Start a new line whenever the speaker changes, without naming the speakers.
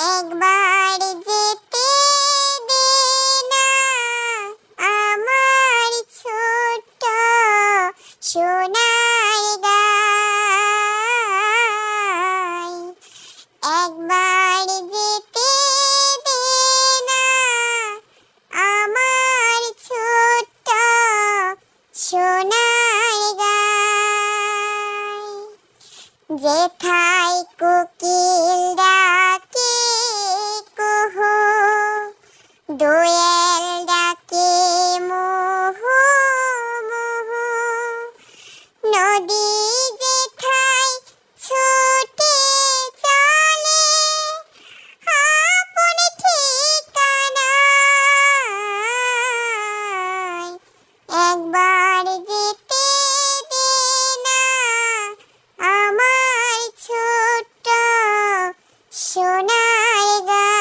একবার যেতে দে না আমার ছোট্ট সোনার গাই। একবার যেতে দে না আমার ছোট্ট সোনার গাই। যেথায় কোকিল ডাকে কুহু, দোয়েল ডাকে মুহু মুহু, নদী যেথায় ছুটে চলে আপন ঠিকানায়। একবার যেতে দে না আমার ছোট্ট সোনার গাই।